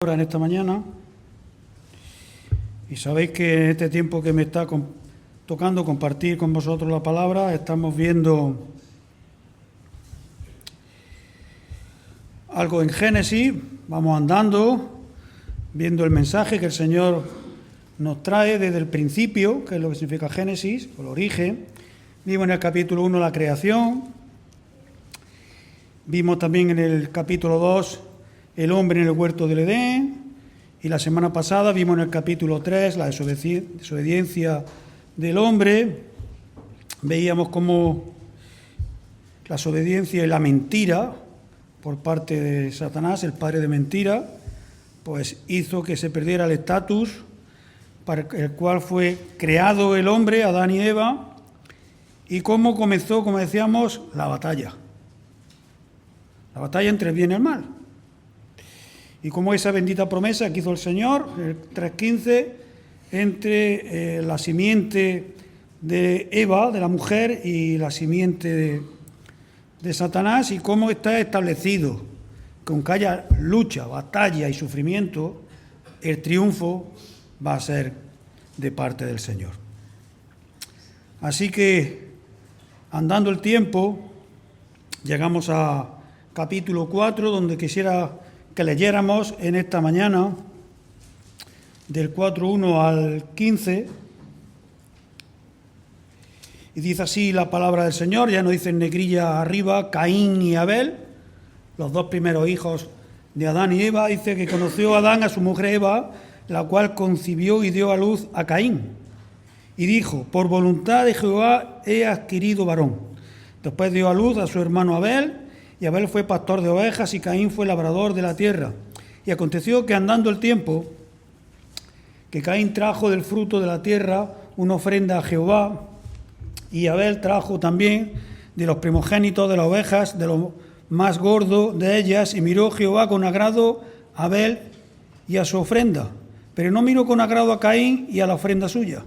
En esta mañana, y sabéis que en este tiempo que me está tocando compartir con vosotros la palabra, estamos viendo algo en Génesis, vamos andando, viendo el mensaje que el Señor nos trae desde el principio, que es lo que significa Génesis, o el origen. Vimos en el capítulo 1 la creación, vimos también en el capítulo 2 el hombre en el huerto del Edén, y la semana pasada vimos en el capítulo 3 la desobediencia del hombre. Veíamos cómo la desobediencia y la mentira por parte de Satanás, el padre de mentira, pues hizo que se perdiera el estatus para el cual fue creado el hombre, Adán y Eva, y cómo comenzó, como decíamos, la batalla entre el bien y el mal. Y como esa bendita promesa que hizo el Señor, el 3:15, entre la simiente de Eva, de la mujer, y la simiente de Satanás, y cómo está establecido que aunque haya lucha, batalla y sufrimiento, el triunfo va a ser de parte del Señor. Así que, andando el tiempo, llegamos a capítulo 4, donde quisiera que leyéramos en esta mañana, del 4:1 al 15, y dice así la palabra del Señor. Ya nos dice en negrilla arriba, Caín y Abel, los dos primeros hijos de Adán y Eva. Dice que conoció Adán a su mujer Eva, la cual concibió y dio a luz a Caín, y dijo: por voluntad de Jehová he adquirido varón. Después dio a luz a su hermano Abel, y Abel fue pastor de ovejas, y Caín fue labrador de la tierra. Y aconteció que, andando el tiempo, que Caín trajo del fruto de la tierra una ofrenda a Jehová, y Abel trajo también de los primogénitos de las ovejas, de lo más gordo de ellas, y miró Jehová con agrado a Abel y a su ofrenda, pero no miró con agrado a Caín y a la ofrenda suya.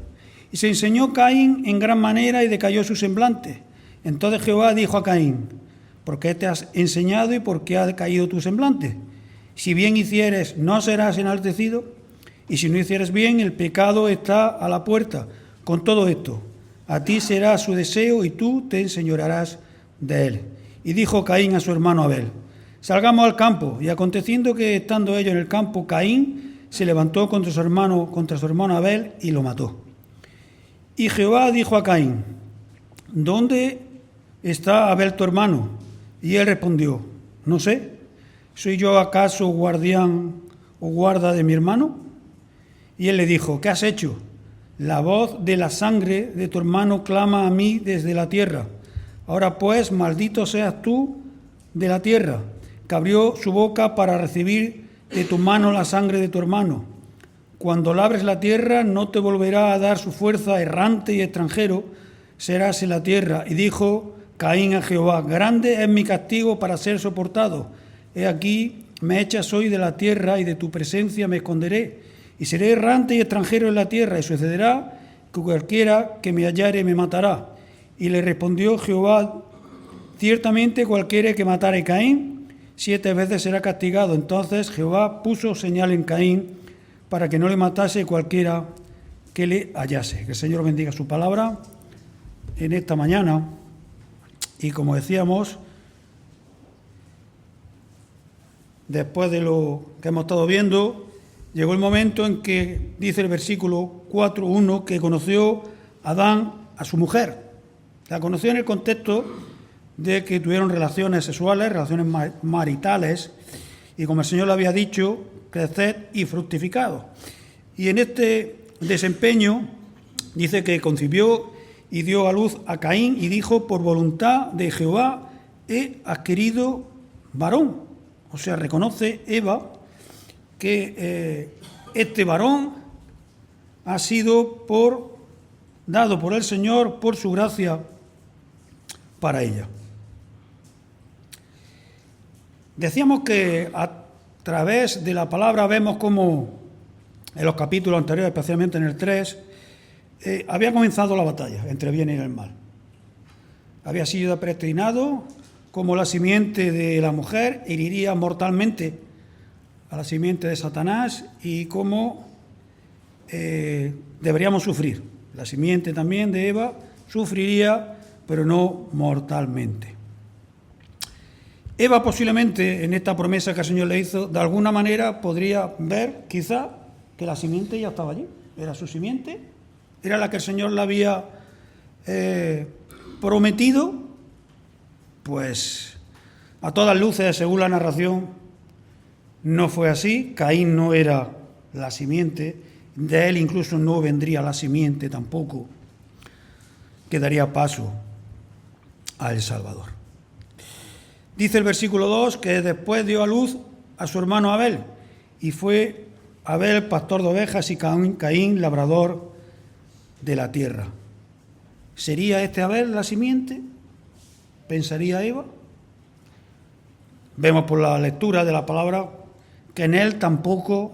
Y se enseñó Caín en gran manera, y decayó su semblante. Entonces Jehová dijo a Caín: ¿por qué te has enseñado y por qué ha decaído tu semblante? Si bien hicieres, ¿no serás enaltecido? Y si no hicieres bien, el pecado está a la puerta. Con todo esto, a ti será su deseo, y tú te enseñorearás de él. Y dijo Caín a su hermano Abel: salgamos al campo. Y aconteciendo que, estando ellos en el campo, Caín se levantó contra su hermano Abel, y lo mató. Y Jehová dijo a Caín: ¿dónde está Abel tu hermano? Y él respondió: no sé, ¿soy yo acaso guardián o guarda de mi hermano? Y él le dijo: ¿qué has hecho? La voz de la sangre de tu hermano clama a mí desde la tierra. Ahora pues, maldito seas tú de la tierra, que abrió su boca para recibir de tu mano la sangre de tu hermano. Cuando labres la tierra, no te volverá a dar su fuerza, errante y extranjero serás en la tierra. Y dijo Caín a Jehová: grande es mi castigo para ser soportado. He aquí, me echas hoy de la tierra, y de tu presencia me esconderé, y seré errante y extranjero en la tierra, y sucederá que cualquiera que me hallare me matará. Y le respondió Jehová: ciertamente cualquiera que matare a Caín 7 veces será castigado. Entonces Jehová puso señal en Caín para que no le matase cualquiera que le hallase. Que el Señor bendiga su palabra en esta mañana. Y como decíamos, después de lo que hemos estado viendo, llegó el momento en que dice el versículo 4:1 que conoció Adán a su mujer. La conoció en el contexto de que tuvieron relaciones sexuales, relaciones maritales, y como el Señor le había dicho, creced y fructificad. Y en este desempeño dice que concibió y dio a luz a Caín, y dijo: por voluntad de Jehová he adquirido varón. O sea, reconoce Eva que este varón ha sido dado por el Señor por su gracia para ella. Decíamos que a través de la palabra vemos cómo en los capítulos anteriores, especialmente en el 3, había comenzado la batalla entre el bien y el mal. Había sido predestinado como la simiente de la mujer heriría mortalmente a la simiente de Satanás y cómo deberíamos sufrir. La simiente también de Eva sufriría, pero no mortalmente. Eva posiblemente en esta promesa que el Señor le hizo, de alguna manera podría ver quizá que la simiente ya estaba allí. Era su simiente, era la que el Señor le había prometido. Pues a todas luces, según la narración, no fue así. Caín no era la simiente, de él incluso no vendría la simiente tampoco, que daría paso al Salvador. Dice el versículo 2 que después dio a luz a su hermano Abel, y fue Abel pastor de ovejas y Caín labrador de la tierra. ¿Sería este Abel la simiente? ¿Pensaría Eva? Vemos por la lectura de la palabra que en él tampoco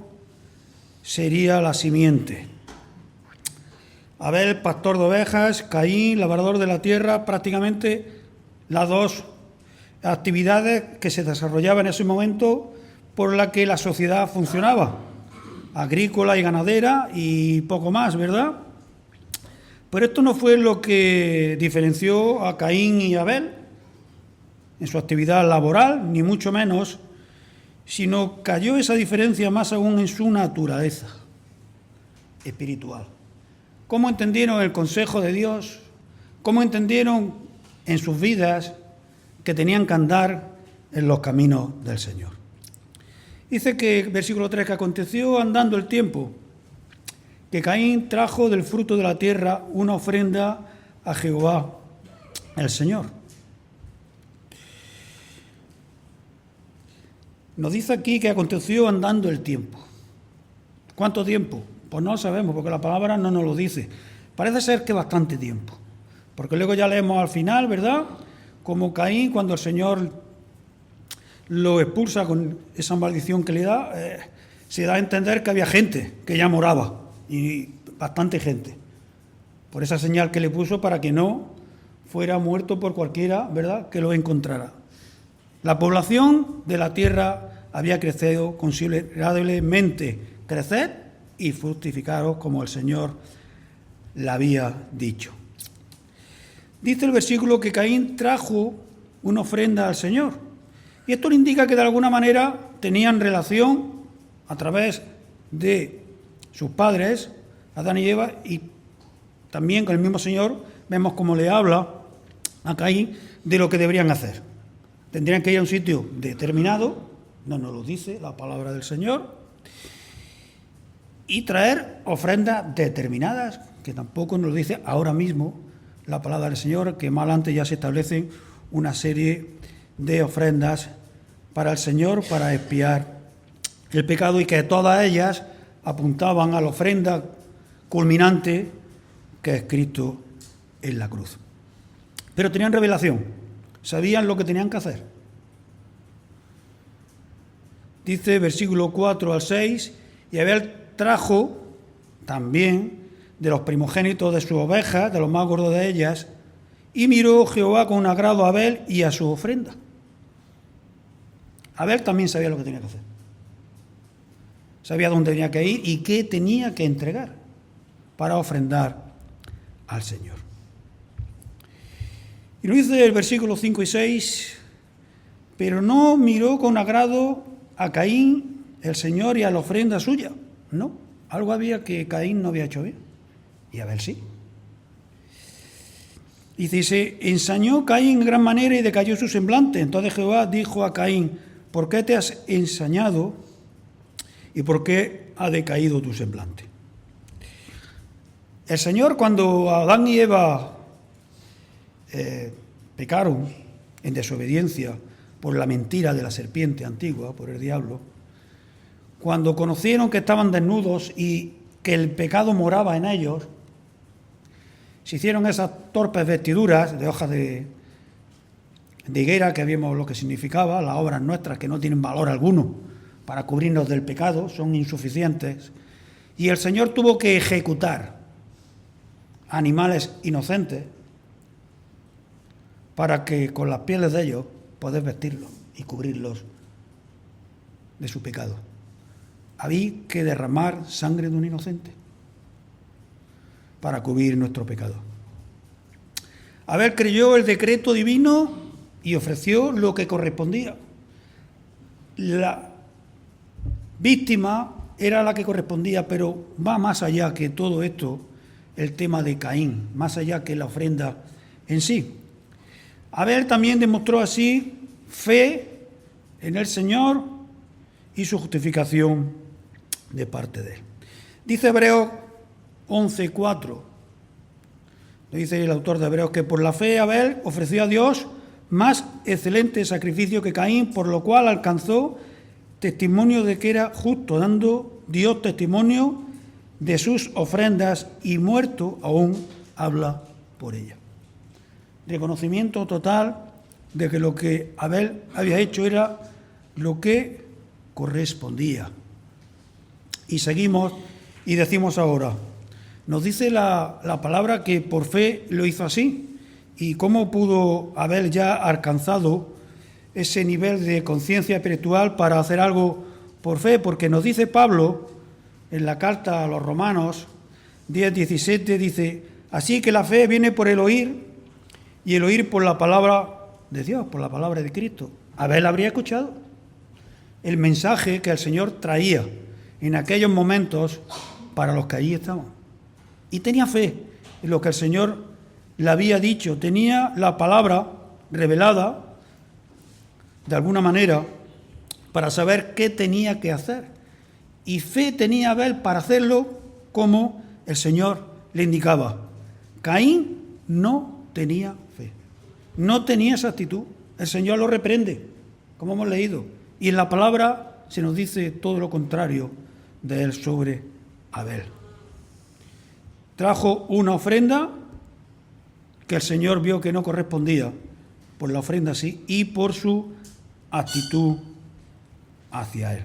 sería la simiente. Abel, pastor de ovejas, Caín, labrador de la tierra, prácticamente las dos actividades que se desarrollaban en ese momento por la que la sociedad funcionaba, agrícola y ganadera y poco más, ¿verdad? Pero esto no fue lo que diferenció a Caín y Abel en su actividad laboral, ni mucho menos, sino cayó esa diferencia más aún en su naturaleza espiritual. ¿Cómo entendieron el consejo de Dios? ¿Cómo entendieron en sus vidas que tenían que andar en los caminos del Señor? Dice que, versículo 3, que aconteció andando el tiempo, que Caín trajo del fruto de la tierra una ofrenda a Jehová, el Señor. Nos dice aquí que aconteció andando el tiempo. ¿Cuánto tiempo? Pues no lo sabemos, porque la palabra no nos lo dice. Parece ser que bastante tiempo, porque luego ya leemos al final, ¿verdad?, como Caín, cuando el Señor lo expulsa con esa maldición que le da, se da a entender que había gente que ya moraba, y bastante gente, por esa señal que le puso para que no fuera muerto por cualquiera, ¿verdad?, que lo encontrara. La población de la tierra había crecido considerablemente. Creced y fructificaros como el Señor le había dicho. Dice el versículo que Caín trajo una ofrenda al Señor. Y esto le indica que de alguna manera tenían relación a través de sus padres, Adán y Eva, y también con el mismo Señor vemos cómo le habla a Caín de lo que deberían hacer. Tendrían que ir a un sitio determinado, no nos lo dice la palabra del Señor, y traer ofrendas determinadas, que tampoco nos lo dice ahora mismo la palabra del Señor, que más adelante ya se establecen una serie de ofrendas para el Señor, para expiar el pecado, y que todas ellas apuntaban a la ofrenda culminante que es Cristo en la cruz. Pero tenían revelación, sabían lo que tenían que hacer. Dice versículo 4 al 6, y Abel trajo también de los primogénitos de sus ovejas, de los más gordos de ellas, y miró Jehová con agrado a Abel y a su ofrenda. Abel también sabía lo que tenía que hacer. Sabía dónde tenía que ir y qué tenía que entregar para ofrendar al Señor. Y nos dice el versículo 5 y 6, pero no miró con agrado a Caín el Señor y a la ofrenda suya. No, algo había que Caín no había hecho bien, y Abel sí. Y dice, ensañó Caín en gran manera y decayó su semblante. Entonces Jehová dijo a Caín, ¿por qué te has ensañado y por qué ha decaído tu semblante? El Señor, cuando Adán y Eva pecaron en desobediencia por la mentira de la serpiente antigua, por el diablo, cuando conocieron que estaban desnudos y que el pecado moraba en ellos, se hicieron esas torpes vestiduras de hojas de higuera, que vimos lo que significaba, las obras nuestras que no tienen valor alguno para cubrirnos del pecado, son insuficientes, y el Señor tuvo que ejecutar animales inocentes para que con las pieles de ellos poder vestirlos y cubrirlos de su pecado. había que derramar sangre de un inocente para cubrir nuestro pecado. Abel creyó el decreto divino y ofreció lo que correspondía. La víctima era la que correspondía, pero va más allá que todo esto, el tema de Caín, más allá que la ofrenda en sí. Abel también demostró así fe en el Señor y su justificación de parte de él. Dice Hebreos 11:4, dice el autor de Hebreos, que por la fe Abel ofreció a Dios más excelente sacrificio que Caín, por lo cual alcanzó testimonio de que era justo, dando Dios testimonio de sus ofrendas, y muerto aún habla por ella. Reconocimiento total de que lo que Abel había hecho era lo que correspondía. Y seguimos y decimos ahora, nos dice la palabra que por fe lo hizo así. ¿Y cómo pudo haber ya alcanzado ese nivel de conciencia espiritual para hacer algo por fe? Porque nos dice Pablo en la carta a los Romanos 10:17, dice, así que la fe viene por el oír, y el oír por la palabra de Dios, por la palabra de Cristo. Abel habría escuchado el mensaje que el Señor traía en aquellos momentos para los que allí estaban. Y tenía fe en lo que el Señor le había dicho, tenía la palabra revelada de alguna manera para saber qué tenía que hacer. Y fe tenía Abel para hacerlo como el Señor le indicaba. Caín no tenía fe, no tenía esa actitud. El Señor lo reprende, como hemos leído. Y en la palabra se nos dice todo lo contrario de él sobre Abel. Trajo una ofrenda que el Señor vio que no correspondía, por la ofrenda sí, y por su actitud hacia él.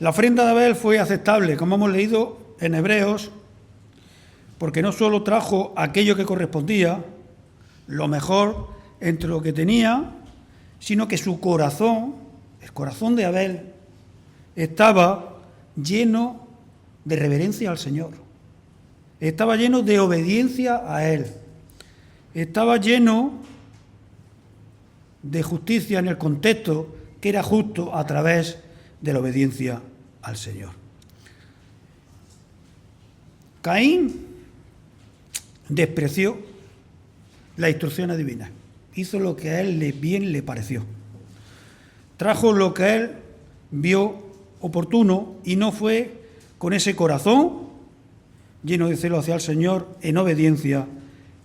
La ofrenda de Abel fue aceptable, como hemos leído en Hebreos, porque no solo trajo aquello que correspondía, lo mejor entre lo que tenía, sino que su corazón, el corazón de Abel, estaba lleno de reverencia al Señor, estaba lleno de obediencia a Él, estaba lleno de justicia en el contexto que era justo a través de la obediencia al Señor. Caín despreció las instrucciones divinas, hizo lo que a él bien le pareció, trajo lo que él vio oportuno y no fue con ese corazón lleno de celo hacia el Señor, en obediencia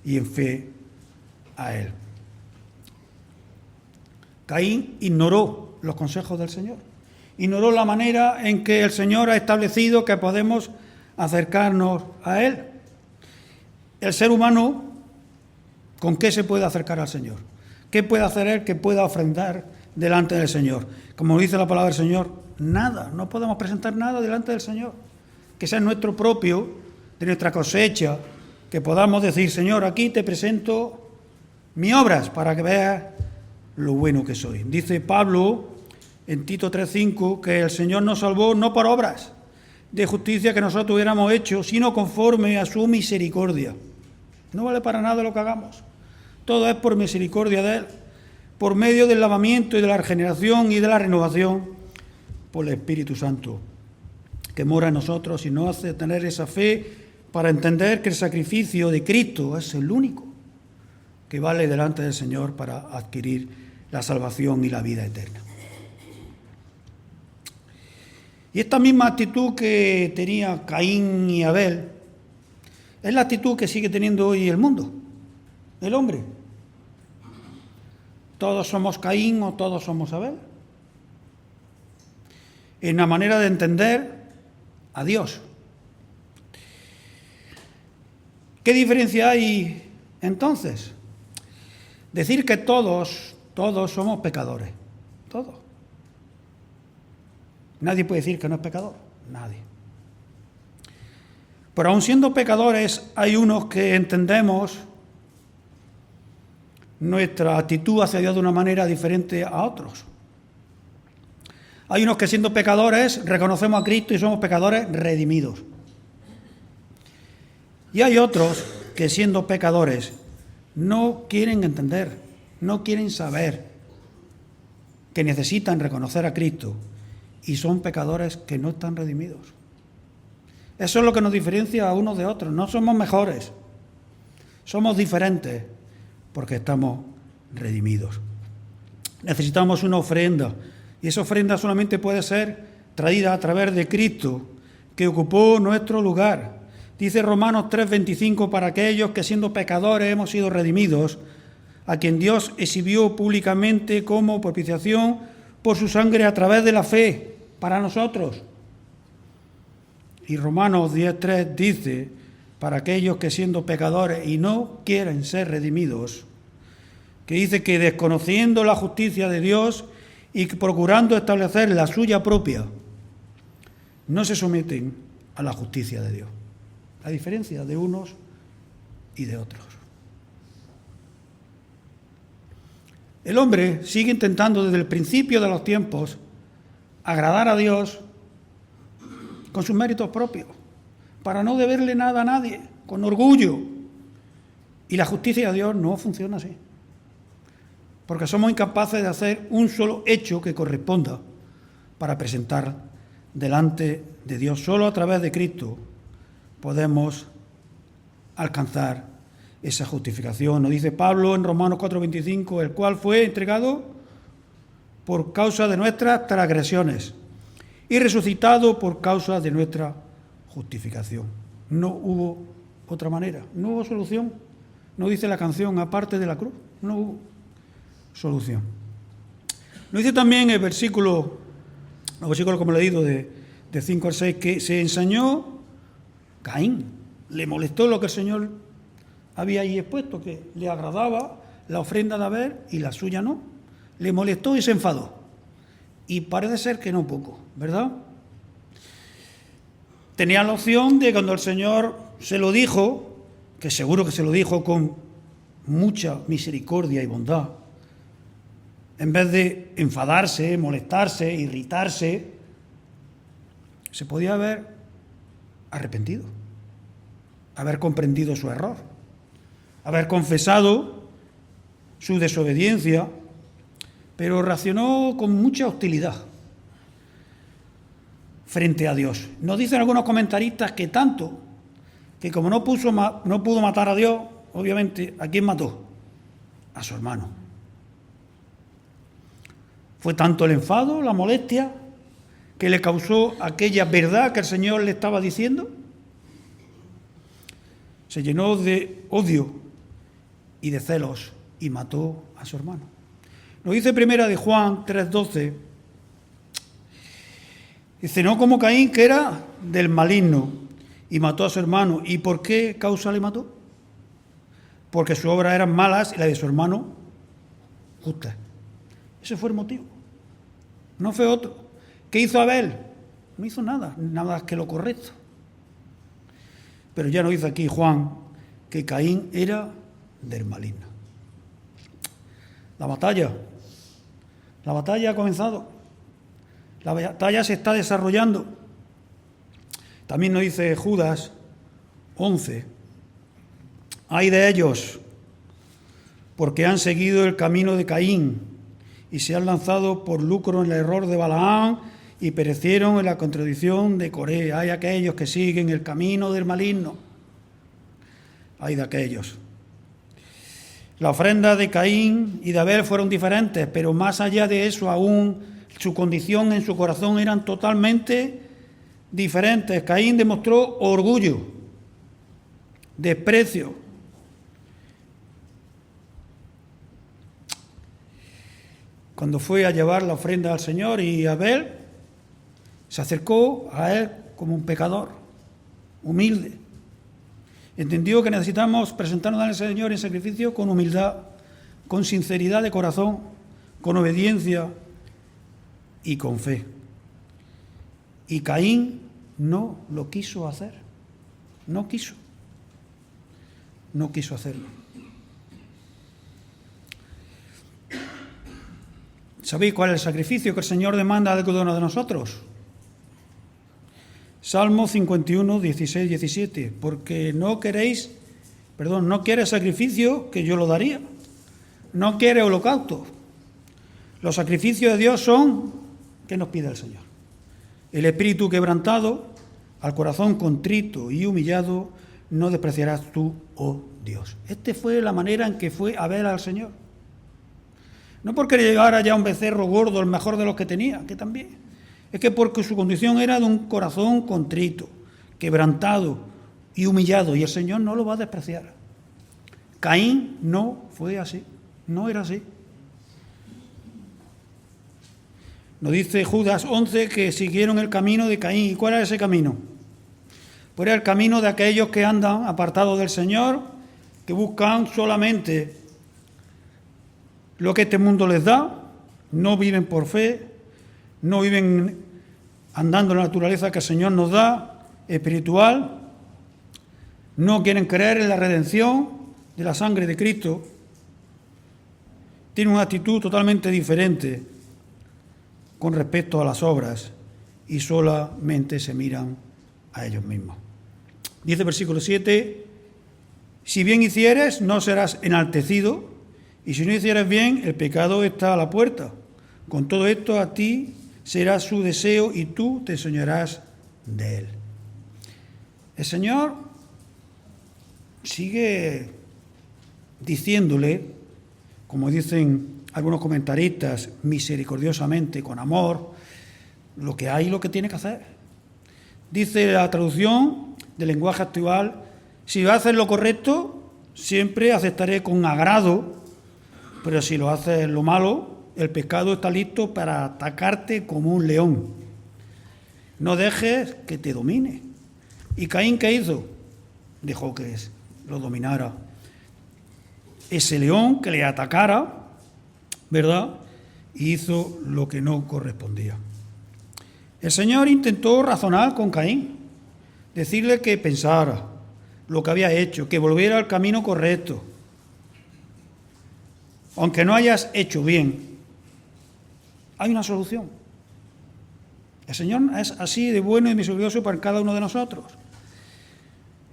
y en fe a Él. Caín ignoró los consejos del Señor, ignoró la manera en que el Señor ha establecido que podemos acercarnos a Él. El ser humano, ¿con qué se puede acercar al Señor? ¿Qué puede hacer Él que pueda ofrendar delante del Señor? Como dice la palabra del Señor, nada, no podemos presentar nada delante del Señor que sea nuestro propio, de nuestra cosecha, que podamos decir, Señor, aquí te presento mis obras para que veas lo bueno que soy. Dice Pablo en Tito 3:5 que el Señor nos salvó no por obras de justicia que nosotros hubiéramos hecho, sino conforme a su misericordia. No vale para nada lo que hagamos. Todo es por misericordia de Él, por medio del lavamiento y de la regeneración y de la renovación por el Espíritu Santo que mora en nosotros y nos hace tener esa fe para entender que el sacrificio de Cristo es el único que vale delante del Señor para adquirir la salvación y la vida eterna. Y esta misma actitud que tenía Caín y Abel es la actitud que sigue teniendo hoy el mundo, el hombre. ¿Todos somos Caín o todos somos Abel? En la manera de entender a Dios. ¿Qué diferencia hay entonces? Decir que todos somos pecadores. Todos. Nadie puede decir que no es pecador. Nadie. Pero aun siendo pecadores, hay unos que entendemos nuestra actitud hacia Dios de una manera diferente a otros. Hay unos que siendo pecadores reconocemos a Cristo y somos pecadores redimidos. Y hay otros que siendo pecadores no quieren entender, no quieren saber que necesitan reconocer a Cristo y son pecadores que no están redimidos. Eso es lo que nos diferencia a unos de otros. No somos mejores, somos diferentes porque estamos redimidos. Necesitamos una ofrenda y esa ofrenda solamente puede ser traída a través de Cristo, que ocupó nuestro lugar. Dice Romanos 3:25, para aquellos que siendo pecadores hemos sido redimidos, a quien Dios exhibió públicamente como propiciación por su sangre a través de la fe para nosotros. Y Romanos 10:3 dice, para aquellos que siendo pecadores y no quieren ser redimidos, que dice que desconociendo la justicia de Dios y procurando establecer la suya propia, no se someten a la justicia de Dios. La diferencia de unos y de otros. El hombre sigue intentando desde el principio de los tiempos agradar a Dios con sus méritos propios, para no deberle nada a nadie, con orgullo. Y la justicia de Dios no funciona así, porque somos incapaces de hacer un solo hecho que corresponda para presentar delante de Dios. Solo a través de Cristo podemos alcanzar esa justificación. Nos dice Pablo en Romanos 4:25, el cual fue entregado por causa de nuestras transgresiones y resucitado por causa de nuestra justificación. No hubo otra manera, no hubo solución. No dice la canción, aparte de la cruz, no hubo solución. Nos dice también el versículo como le he leído de 5 al 6, que se ensañó Caín. Le molestó lo que el Señor había ahí expuesto, que le agradaba la ofrenda de Abel y la suya no. Le molestó y se enfadó. Y parece ser que no poco, ¿verdad? Tenía la opción de cuando el Señor se lo dijo, que seguro que se lo dijo con mucha misericordia y bondad, en vez de enfadarse, molestarse, irritarse, se podía haber arrepentido, haber comprendido su error, haber confesado su desobediencia, pero reaccionó con mucha hostilidad frente a Dios. Nos dicen algunos comentaristas que tanto, que como no pudo matar a Dios, obviamente, ¿a quién mató? A su hermano. Fue tanto el enfado, la molestia, que le causó aquella verdad que el Señor le estaba diciendo. Se llenó de odio y de celos y mató a su hermano. Nos dice primera de Juan 3:12, dice, no como Caín, que era del maligno, y mató a su hermano. ¿Y por qué causa le mató? Porque sus obras eran malas y la de su hermano justas. Ese fue el motivo. No fue otro. ¿Qué hizo Abel? No hizo nada más que lo correcto. Pero ya nos dice aquí Juan que Caín era del maligno. La batalla ha comenzado. La batalla se está desarrollando. También nos dice Judas 11, ay de ellos, porque han seguido el camino de Caín y se han lanzado por lucro en el error de Balaam y perecieron en la contradicción de Coré. Hay aquellos que siguen el camino del maligno. Hay de aquellos. La ofrenda de Caín y de Abel fueron diferentes, pero más allá de eso aún su condición en su corazón eran totalmente diferentes. Caín demostró orgullo, desprecio. Cuando fue a llevar la ofrenda al Señor, y Abel se acercó a él como un pecador, humilde. Entendió que necesitamos presentarnos al Señor en sacrificio con humildad, con sinceridad de corazón, con obediencia y con fe. Y Caín no lo quiso hacer. No quiso hacerlo. ¿Sabéis cuál es el sacrificio que el Señor demanda de cada uno de nosotros? Salmo 51, 16, 17. Porque no quieres sacrificio, que yo lo daría. No quiere holocausto. Los sacrificios de Dios son, ¿qué nos pide el Señor? El espíritu quebrantado, al corazón contrito y humillado, no despreciarás tú, oh Dios. Esta fue la manera en que fue a ver al Señor. No porque llegara ya un becerro gordo, el mejor de los que tenía, que también. Es que porque su condición era de un corazón contrito, quebrantado y humillado, y el Señor no lo va a despreciar. Caín no fue así, no era así. Nos dice Judas 11 que siguieron el camino de Caín. ¿Y cuál era ese camino? Pues era el camino de aquellos que andan apartados del Señor, que buscan solamente lo que este mundo les da, no viven por fe, no viven andando en la naturaleza que el Señor nos da, espiritual, no quieren creer en la redención de la sangre de Cristo, tienen una actitud totalmente diferente con respecto a las obras y solamente se miran a ellos mismos. Dice el versículo 7, si bien hicieres, no serás enaltecido, y si no hicieres bien, el pecado está a la puerta. Con todo esto a ti será su deseo y tú te soñarás de él. El Señor sigue diciéndole, como dicen algunos comentaristas, misericordiosamente, con amor, lo que hay y lo que tiene que hacer. Dice la traducción del lenguaje actual, si haces lo correcto, siempre aceptaré con agrado, pero si lo haces lo malo, el pecado está listo para atacarte como un león. No dejes que te domine. ¿Y Caín qué hizo? Dejó que lo dominara. Ese león que le atacara, ¿verdad? Y hizo lo que no correspondía. El Señor intentó razonar con Caín, decirle que pensara lo que había hecho, que volviera al camino correcto. Aunque no hayas hecho bien, hay una solución. El Señor es así de bueno y misericordioso para cada uno de nosotros.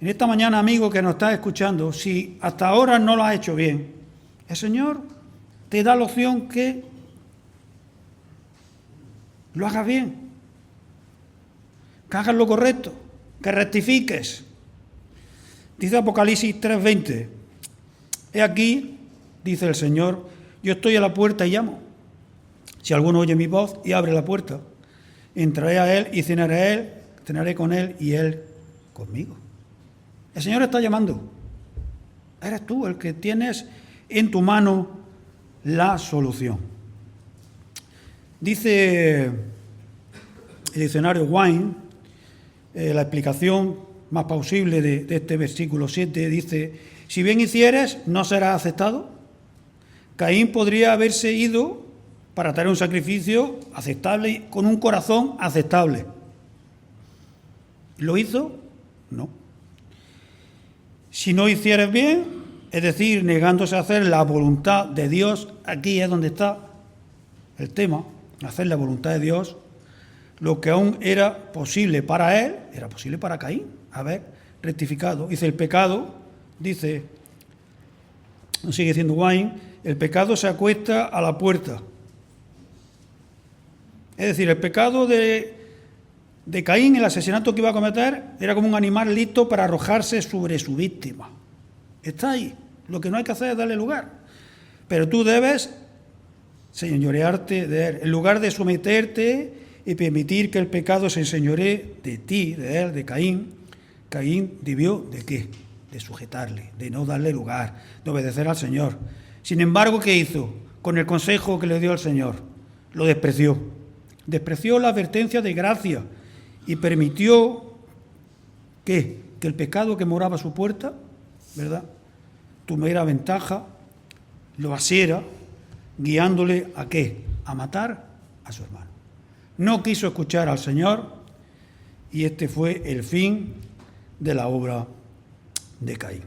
En esta mañana, amigo que nos está escuchando, si hasta ahora no lo has hecho bien, el Señor te da la opción que lo hagas bien, que hagas lo correcto, que rectifiques. Dice Apocalipsis 3:20, he aquí, dice el Señor, yo estoy a la puerta y llamo. Si alguno oye mi voz y abre la puerta, entraré a él y cenaré con él y él conmigo. El Señor está llamando. Eres tú el que tienes en tu mano la solución. Dice el diccionario Wine, la explicación más plausible de este versículo 7, dice, si bien hicieres, no serás aceptado. Caín podría haberse ido para traer un sacrificio aceptable, con un corazón aceptable. ¿Lo hizo? No. Si no hicieres bien, es decir, negándose a hacer la voluntad de Dios, aquí es donde está el tema, hacer la voluntad de Dios, lo que aún era posible para él, era posible para Caín, haber rectificado. Dice el pecado, dice, sigue diciendo Wayne, el pecado se acuesta a la puerta. Es decir, el pecado de Caín, el asesinato que iba a cometer, era como un animal listo para arrojarse sobre su víctima. Está ahí. Lo que no hay que hacer es darle lugar. Pero tú debes señorearte de él. En lugar de someterte y permitir que el pecado se enseñoree de ti, de él, de Caín, Caín debió ¿de qué? De sujetarle, de no darle lugar, de obedecer al Señor. Sin embargo, ¿qué hizo? Con el consejo que le dio el Señor, lo despreció. Despreció la advertencia de gracia y permitió que el pecado que moraba a su puerta, ¿verdad?, tuviera ventaja, lo asiera, guiándole ¿a qué? A matar a su hermano. No quiso escuchar al Señor y este fue el fin de la obra de Caín.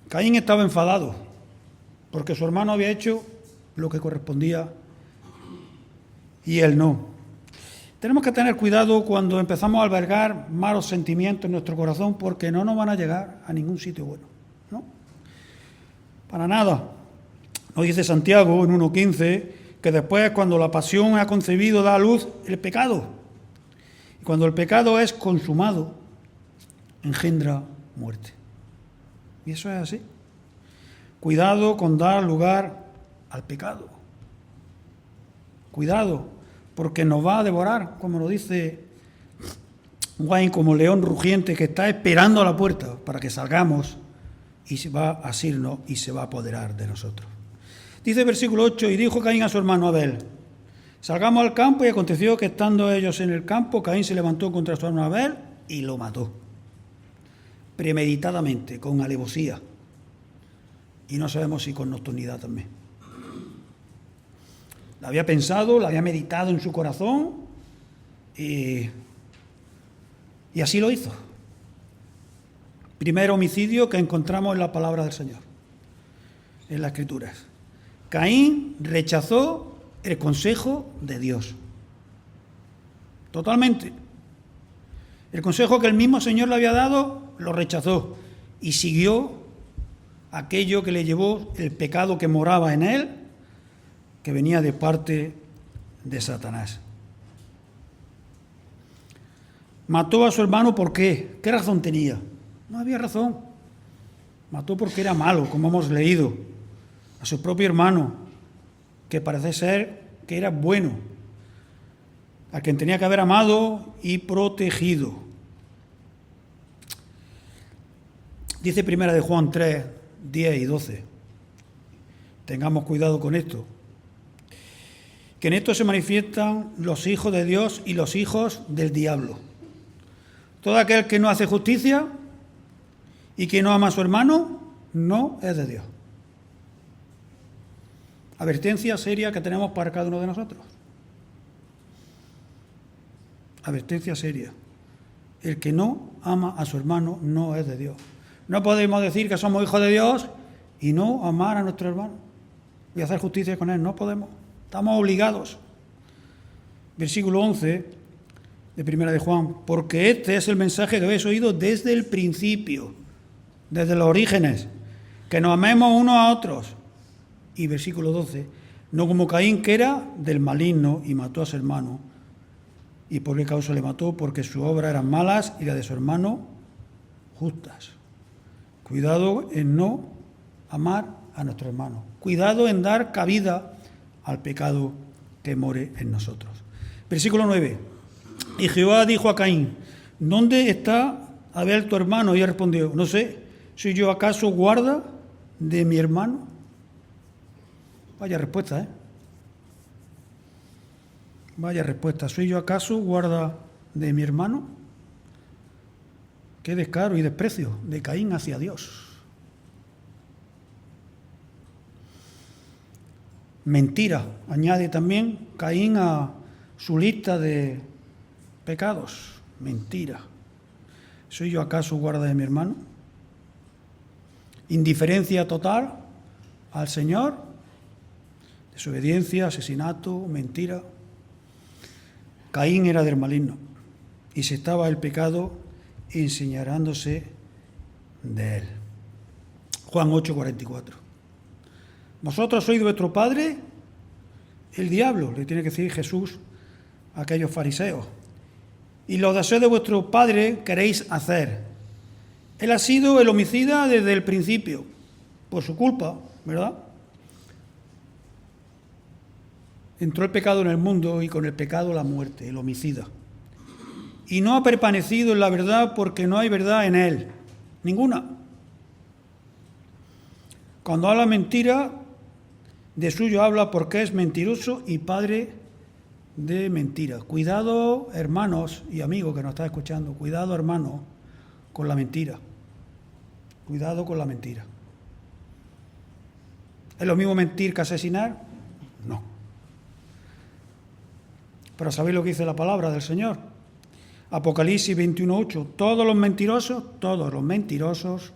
Caín estaba enfadado porque su hermano había hecho lo que correspondía y él no. Tenemos que tener cuidado cuando empezamos a albergar malos sentimientos en nuestro corazón, porque no nos van a llegar a ningún sitio bueno, ¿no? Para nada. Nos dice Santiago en 1:15 que después, cuando la pasión ha concebido, da a luz el pecado. Y cuando el pecado es consumado, engendra muerte. Y eso es así. Cuidado con dar lugar al pecado. Cuidado, porque nos va a devorar, como lo dice Wayne, como león rugiente que está esperando a la puerta para que salgamos, y se va a asirnos y se va a apoderar de nosotros. Dice el versículo 8, y dijo Caín a su hermano Abel, salgamos al campo, y aconteció que estando ellos en el campo, Caín se levantó contra su hermano Abel y lo mató. Premeditadamente, con alevosía. Y no sabemos si con nocturnidad también. Lo había pensado, lo había meditado en su corazón y así lo hizo. Primer homicidio que encontramos en la palabra del Señor, en las Escrituras. Caín rechazó el consejo de Dios. Totalmente. El consejo que el mismo Señor le había dado, lo rechazó y siguió aquello que le llevó el pecado que moraba en él, que venía de parte de Satanás. Mató a su hermano, ¿por qué? ¿Qué razón tenía? No había razón. Mató porque era malo, como hemos leído. A su propio hermano, que parece ser que era bueno, a quien tenía que haber amado y protegido. Dice primera de Juan 3, 10 y 12. Tengamos cuidado con esto. Que en esto se manifiestan los hijos de Dios y los hijos del diablo. Todo aquel que no hace justicia y que no ama a su hermano, no es de Dios. Advertencia seria que tenemos para cada uno de nosotros. Advertencia seria. El que no ama a su hermano no es de Dios. No podemos decir que somos hijos de Dios y no amar a nuestro hermano y hacer justicia con él. No podemos. Estamos obligados. Versículo 11 de primera de Juan. Porque este es el mensaje que habéis oído desde el principio, desde los orígenes, que nos amemos unos a otros. Y versículo 12. No como Caín, que era del maligno y mató a su hermano. ¿Y por qué causa le mató? Porque sus obras eran malas y la de su hermano justas. Cuidado en no amar a nuestro hermano. Cuidado en dar cabida al pecado que more en nosotros. Versículo 9. Y Jehová dijo a Caín, ¿dónde está Abel tu hermano? Y él respondió, no sé, ¿soy yo acaso guarda de mi hermano? Vaya respuesta, ¿eh? Vaya respuesta. ¿Soy yo acaso guarda de mi hermano? Qué descaro y desprecio de Caín hacia Dios. Mentira. Añade también Caín a su lista de pecados. Mentira. ¿Soy yo acaso guarda de mi hermano? Indiferencia total al Señor. Desobediencia, asesinato, mentira. Caín era del maligno y se estaba el pecado enseñoreándose de él. Juan 8:44. Vosotros sois de vuestro padre el diablo, le tiene que decir Jesús a aquellos fariseos. Y los deseos de vuestro padre queréis hacer. Él ha sido el homicida desde el principio, por su culpa, ¿verdad? Entró el pecado en el mundo y con el pecado la muerte, el homicida. Y no ha permanecido en la verdad porque no hay verdad en él, ninguna. Cuando habla mentira, de suyo habla porque es mentiroso y padre de mentira. Cuidado, hermanos y amigos que nos están escuchando, cuidado, hermanos, con la mentira. Cuidado con la mentira. ¿Es lo mismo mentir que asesinar? No. Pero ¿sabéis lo que dice la palabra del Señor? Apocalipsis 21:8. Todos los mentirosos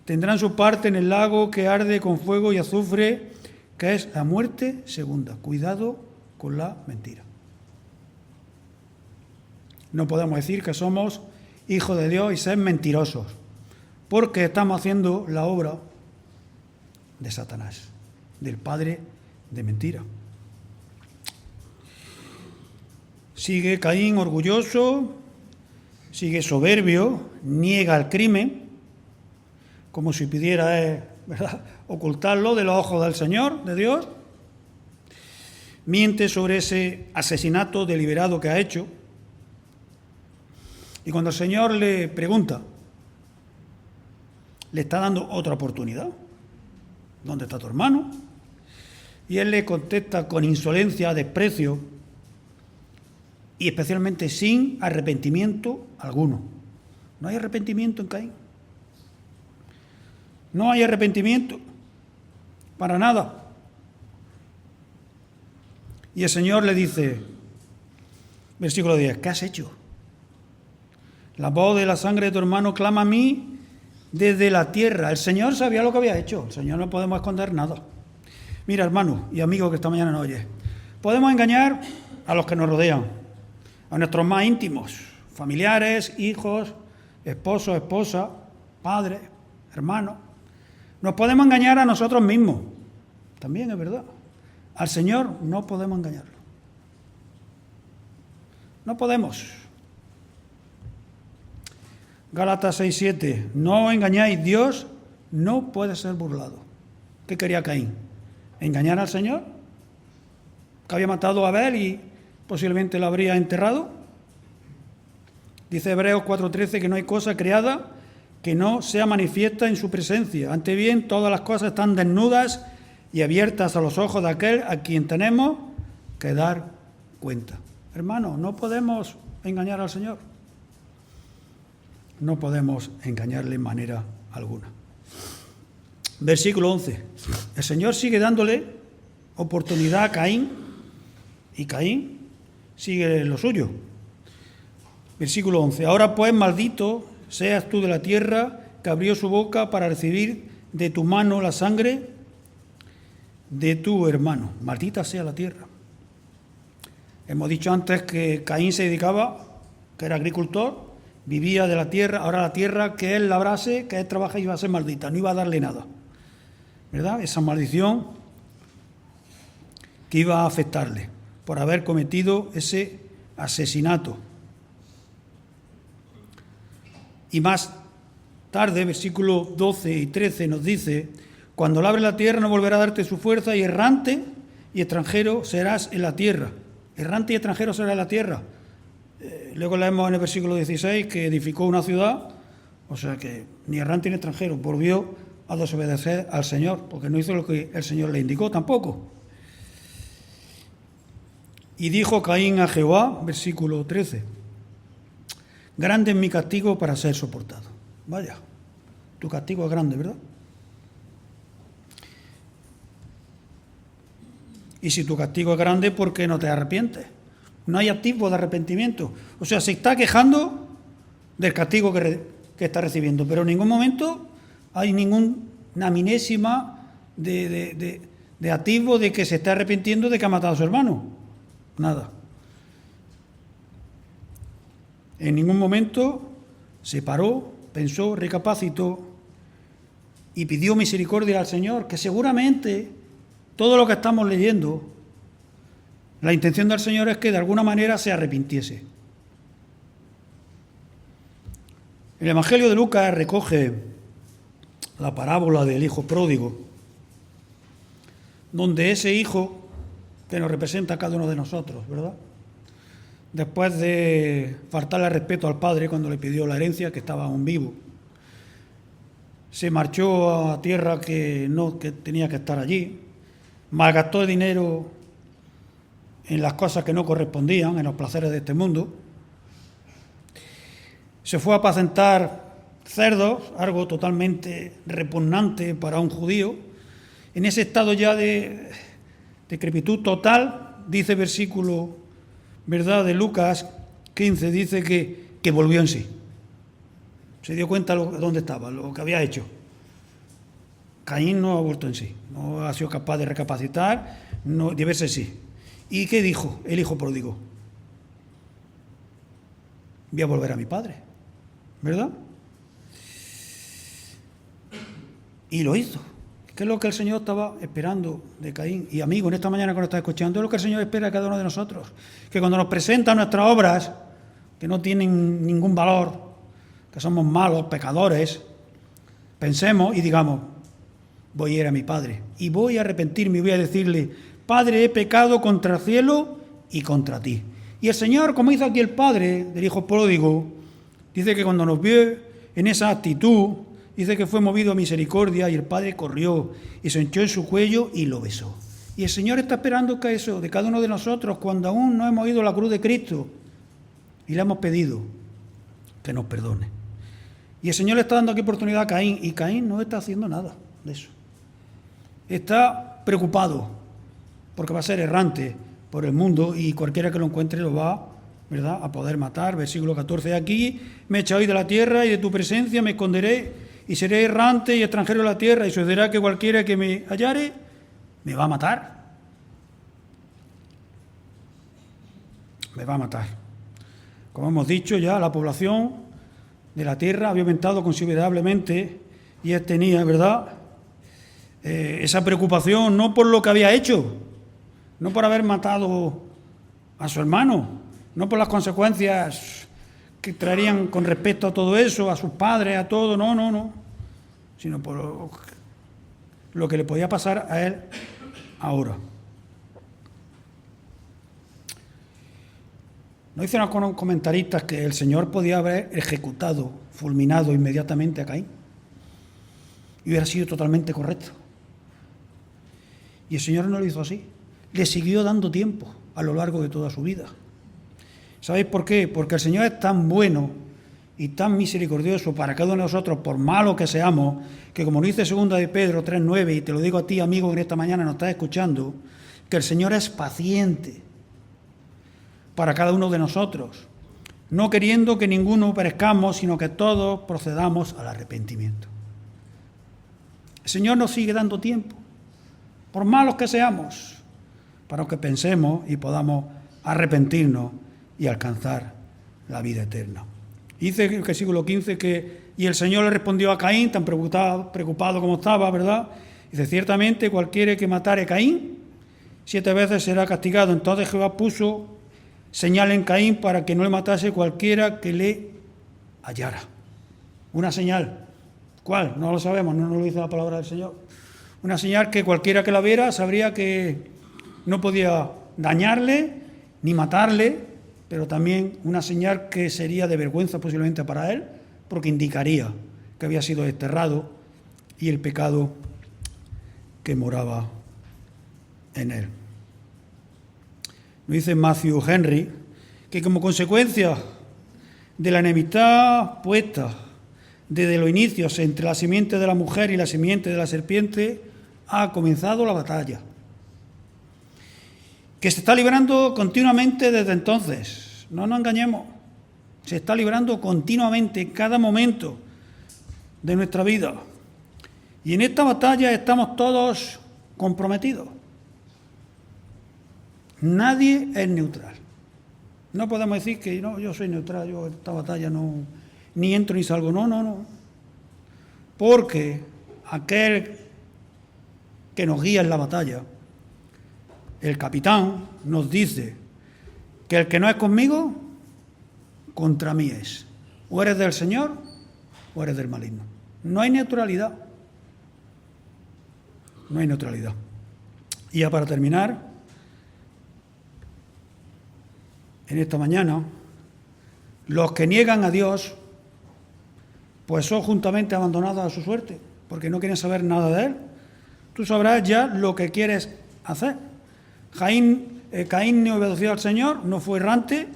Tendrán su parte en el lago que arde con fuego y azufre, que es la muerte segunda. Cuidado con la mentira. No podemos decir que somos hijos de Dios y ser mentirosos, porque estamos haciendo la obra de Satanás, del padre de mentira. Sigue Caín orgulloso, sigue soberbio, niega el crimen, como si pidiera, ¿verdad?, ocultarlo de los ojos del Señor, de Dios. Miente sobre ese asesinato deliberado que ha hecho. Y cuando el Señor le pregunta, le está dando otra oportunidad. ¿Dónde está tu hermano? Y él le contesta con insolencia, desprecio y especialmente sin arrepentimiento alguno. No hay arrepentimiento en Caín. No hay arrepentimiento para nada. Y el Señor le dice, versículo 10, ¿qué has hecho? La voz de la sangre de tu hermano clama a mí desde la tierra. El Señor sabía lo que había hecho. El Señor no podemos esconder nada. Mira, hermano y amigo que esta mañana nos oye, podemos engañar a los que nos rodean, a nuestros más íntimos, familiares, hijos, esposos, esposas, padres, hermanos. Nos podemos engañar a nosotros mismos. También es verdad. Al Señor no podemos engañarlo. No podemos. Gálatas 6:7. No os engañáis, Dios no puede ser burlado. ¿Qué quería Caín? ¿Engañar al Señor? ¿Que había matado a Abel y posiblemente lo habría enterrado? Dice Hebreos 4:13 que no hay cosa creada que no sea manifiesta en su presencia. Ante bien, todas las cosas están desnudas y abiertas a los ojos de aquel a quien tenemos que dar cuenta. Hermanos, no podemos engañar al Señor. No podemos engañarle en manera alguna. Versículo 11. El Señor sigue dándole oportunidad a Caín y Caín sigue lo suyo. Versículo 11. Ahora pues, maldito seas tú de la tierra que abrió su boca para recibir de tu mano la sangre de tu hermano. Maldita sea la tierra. Hemos dicho antes que Caín se dedicaba, que era agricultor, vivía de la tierra. Ahora la tierra que él labrase, que él trabajase, iba a ser maldita, no iba a darle nada, ¿verdad? Esa maldición que iba a afectarle por haber cometido ese asesinato. Y más tarde, versículos 12 y 13 nos dice, cuando labre la tierra no volverá a darte su fuerza y errante y extranjero serás en la tierra. Errante y extranjero serás en la tierra. Luego leemos en el versículo 16 que edificó una ciudad, o sea que ni errante ni extranjero, volvió a desobedecer al Señor, porque no hizo lo que el Señor le indicó tampoco. Y dijo Caín a Jehová, versículo 13, grande es mi castigo para ser soportado. Vaya, tu castigo es grande, ¿verdad? Y si tu castigo es grande, ¿por qué no te arrepientes? No hay atisbo de arrepentimiento. O sea, se está quejando del castigo que está recibiendo, pero en ningún momento hay ninguna minésima de atisbo de que se está arrepintiendo de que ha matado a su hermano. Nada. En ningún momento se paró, pensó, recapacitó y pidió misericordia al Señor, que seguramente todo lo que estamos leyendo, la intención del Señor es que de alguna manera se arrepintiese. El Evangelio de Lucas recoge la parábola del hijo pródigo, donde ese hijo que nos representa a cada uno de nosotros, ¿verdad?, después de faltarle respeto al padre cuando le pidió la herencia, que estaba aún vivo, se marchó a tierra que tenía que estar allí, malgastó el dinero en las cosas que no correspondían, en los placeres de este mundo, se fue a apacentar cerdos, algo totalmente repugnante para un judío. En ese estado ya de decrepitud total, dice versículo, ¿verdad?, de Lucas 15, dice que volvió en sí. Se dio cuenta de dónde estaba, lo que había hecho. Caín no ha vuelto en sí, no ha sido capaz de recapacitar, de verse sí. ¿Y qué dijo el hijo pródigo? Voy a volver a mi padre, ¿verdad? Y lo hizo. ¿Qué es lo que el Señor estaba esperando de Caín? Y amigo, en esta mañana que nos está escuchando, es lo que el Señor espera de cada uno de nosotros. Que cuando nos presenta nuestras obras, que no tienen ningún valor, que somos malos, pecadores, pensemos y digamos, voy a ir a mi Padre y voy a arrepentirme y voy a decirle, Padre, he pecado contra el cielo y contra ti. Y el Señor, como hizo aquí el Padre del hijo pródigo, dice que cuando nos vio en esa actitud, dice que fue movido a misericordia y el Padre corrió y se echó en su cuello y lo besó. Y el Señor está esperando que eso de cada uno de nosotros, cuando aún no hemos ido a la cruz de Cristo y le hemos pedido que nos perdone. Y el Señor le está dando aquí oportunidad a Caín, y Caín no está haciendo nada de eso. Está preocupado porque va a ser errante por el mundo y cualquiera que lo encuentre lo va, ¿verdad?, a poder matar. Versículo 14, aquí me echaré de la tierra y de tu presencia me esconderé y seré errante y extranjero en la tierra y sucederá que cualquiera que me hallare me va a matar. Me va a matar. Como hemos dicho ya, la población de la tierra había aumentado considerablemente y él tenía, ¿verdad?, esa preocupación no por lo que había hecho, no por haber matado a su hermano, no por las consecuencias que traerían con respecto a todo eso, a sus padres, a todo, no, sino por lo que le podía pasar a él ahora. Nos dicen algunos comentaristas que el Señor podía haber ejecutado, fulminado inmediatamente a Caín y hubiera sido totalmente correcto. Y el Señor no lo hizo así. Le siguió dando tiempo a lo largo de toda su vida. ¿Sabéis por qué? Porque el Señor es tan bueno y tan misericordioso para cada uno de nosotros, por malos que seamos, que como dice 2 de Pedro 3:9, y te lo digo a ti, amigo, que en esta mañana nos estás escuchando, que el Señor es paciente para cada uno de nosotros, no queriendo que ninguno perezcamos, sino que todos procedamos al arrepentimiento. El Señor nos sigue dando tiempo, por malos que seamos, para que pensemos y podamos arrepentirnos y alcanzar la vida eterna. Dice el versículo 15 y el Señor le respondió a Caín, tan preocupado como estaba, ¿verdad? Dice, ciertamente cualquiera que matare a Caín, 7 veces será castigado. Entonces Jehová puso señal en Caín para que no le matase cualquiera que le hallara. Una señal. ¿Cuál? No lo sabemos, no nos lo dice la palabra del Señor. Una señal que cualquiera que la viera sabría que no podía dañarle ni matarle, pero también una señal que sería de vergüenza posiblemente para él, porque indicaría que había sido desterrado y el pecado que moraba en él. Nos dice Matthew Henry que como consecuencia de la enemistad puesta desde los inicios entre la simiente de la mujer y la simiente de la serpiente, ha comenzado la batalla, que se está librando continuamente desde entonces. No nos engañemos, se está librando continuamente en cada momento de nuestra vida. Y en esta batalla estamos todos comprometidos. Nadie es neutral. No podemos decir que no, yo soy neutral, yo en esta batalla no, ni entro ni salgo. No. Porque aquel que nos guía en la batalla, el capitán, nos dice que el que no es conmigo, contra mí es. O eres del Señor o eres del maligno. No hay neutralidad. No hay neutralidad. Y ya para terminar, en esta mañana, los que niegan a Dios, pues son juntamente abandonados a su suerte, porque no quieren saber nada de Él. Tú sabrás ya lo que quieres hacer. Caín no obedeció al Señor, no fue errante,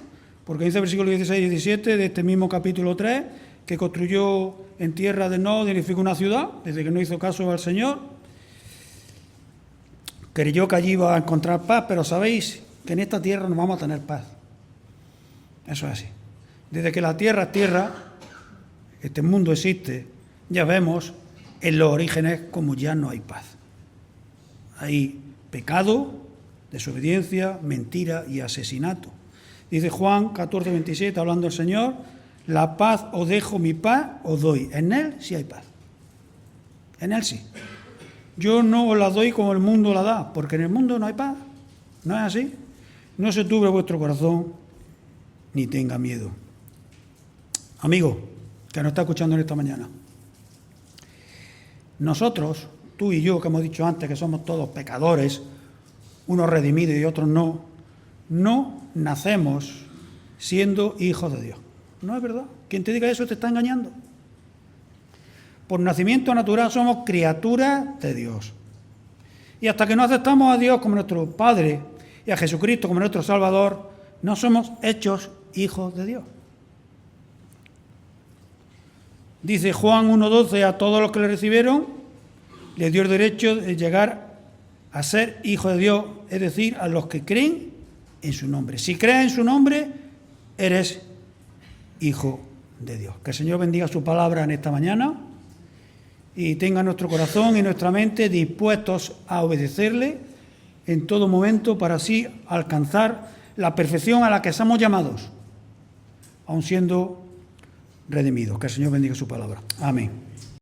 porque dice el versículo 16 y 17 de este mismo capítulo 3, que construyó en tierra de Nod y edificó una ciudad, desde que no hizo caso al Señor. Creyó que allí iba a encontrar paz, pero sabéis que en esta tierra no vamos a tener paz. Eso es así. Desde que la tierra es tierra, este mundo existe, ya vemos en los orígenes como ya no hay paz. Hay pecado, desobediencia, mentira y asesinato. Dice Juan 14:27, hablando el Señor, la paz os dejo, mi paz os doy. En Él sí hay paz. En Él sí. Yo no os la doy como el mundo la da, porque en el mundo no hay paz. ¿No es así? No se turbe vuestro corazón, ni tenga miedo. Amigo, que nos está escuchando en esta mañana. Nosotros, tú y yo, que hemos dicho antes que somos todos pecadores, unos redimidos y otros no, no nacemos siendo hijos de Dios. ¿No es verdad? Quien te diga eso te está engañando. Por nacimiento natural somos criaturas de Dios. Y hasta que no aceptamos a Dios como nuestro Padre y a Jesucristo como nuestro Salvador, no somos hechos hijos de Dios. Dice Juan 1:12, a todos los que le recibieron, les dio el derecho de llegar a ser hijos de Dios, es decir, a los que creen en su nombre. Si crees en su nombre, eres hijo de Dios. Que el Señor bendiga su palabra en esta mañana y tenga nuestro corazón y nuestra mente dispuestos a obedecerle en todo momento para así alcanzar la perfección a la que somos llamados, aun siendo redimidos. Que el Señor bendiga su palabra. Amén.